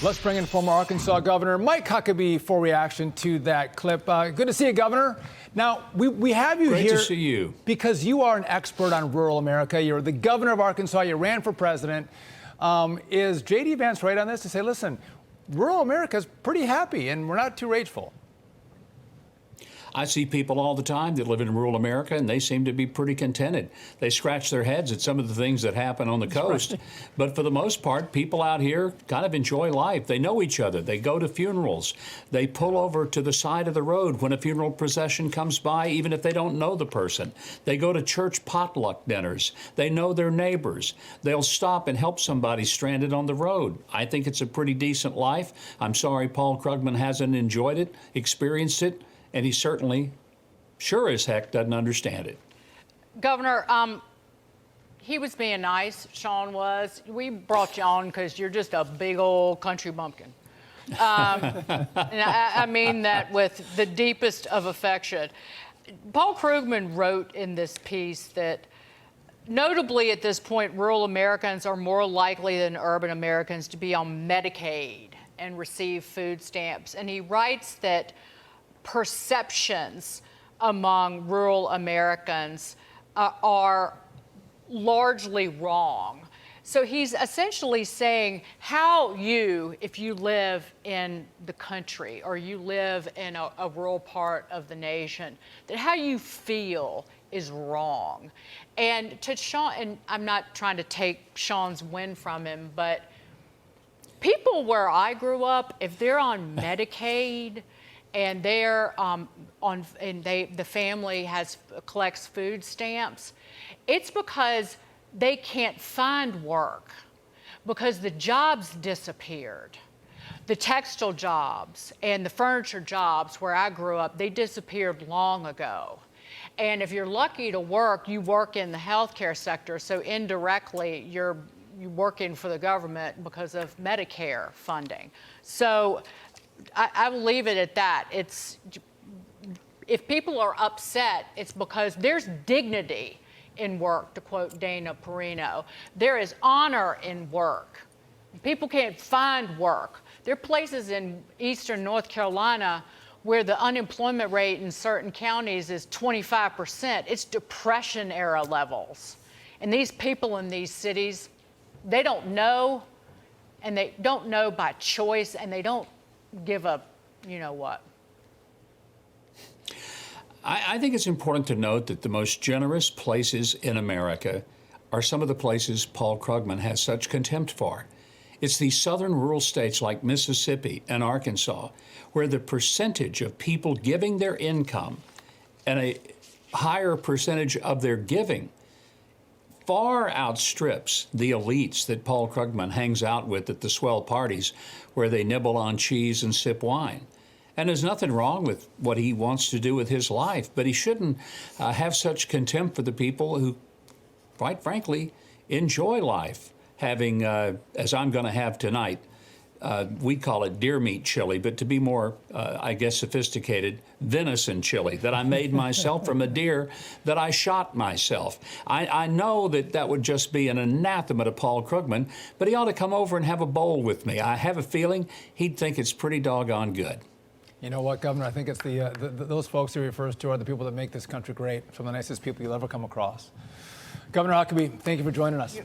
Let's bring in former Arkansas Governor Mike Huckabee for reaction to that clip. Good to see you, Governor. Now, we have you Great here to see you. Because you are an expert on rural America. You're the governor of Arkansas. You ran for president. Is J.D. Vance right on this to say, listen, rural America is pretty happy and we're not too rageful? I see people all the time that live in rural America, and they seem to be pretty contented. They scratch their heads at some of the things that happen on the coast. Right. But for the most part, people out here kind of enjoy life. They know each other. They go to funerals. They pull over to the side of the road when a funeral procession comes by, even if they don't know the person. They go to church potluck dinners. They know their neighbors. They'll stop and help somebody stranded on the road. I think it's a pretty decent life. I'm sorry Paul Krugman hasn't enjoyed it, experienced it, and he certainly, sure as heck, doesn't understand it. Governor, he was being nice, Sean was. We brought you on because you're just a big old country bumpkin. And I mean that with the deepest of affection. Paul Krugman wrote in this piece that, notably at this point, rural Americans are more likely than urban Americans to be on Medicaid and receive food stamps. And he writes that perceptions among rural Americans are largely wrong. So he's essentially saying how you, if you live in the country or you live in a rural part of the nation, that how you feel is wrong. And to Sean, and I'm not trying to take Sean's win from him, but people where I grew up, if they're on Medicaid, and they're the family collects food stamps, it's because they can't find work because the jobs disappeared. The textile jobs and the furniture jobs where I grew up, they disappeared long ago. And if you're lucky to work, you work in the healthcare sector, so indirectly you're working for the government because of Medicare funding. So I will leave it at that. If people are upset, it's because there's dignity in work, to quote Dana Perino. There is honor in work. People can't find work. There are places in eastern North Carolina where the unemployment rate in certain counties is 25%. It's Depression-era levels. And these people in these cities, they don't know, and they don't know by choice, and they don't give up, you know what. I think it's important to note that the most generous places in America are some of the places Paul Krugman has such contempt for. It's these southern rural states like Mississippi and Arkansas, where the percentage of people giving their income and a higher percentage of their giving far outstrips the elites that Paul Krugman hangs out with at the swell parties where they nibble on cheese and sip wine. And there's nothing wrong with what he wants to do with his life, but he shouldn't have such contempt for the people who, quite frankly, enjoy life, having, as I'm going to have tonight, we call it deer meat chili, but to be more, I guess, sophisticated, venison chili that I made myself from a deer that I shot myself. I know that would just be an anathema to Paul Krugman, but he ought to come over and have a bowl with me. I have a feeling he'd think it's pretty doggone good. You know what, Governor? I think it's those folks he refers to are the people that make this country great. Some of the nicest people you'll ever come across. Governor Huckabee, thank you for joining us.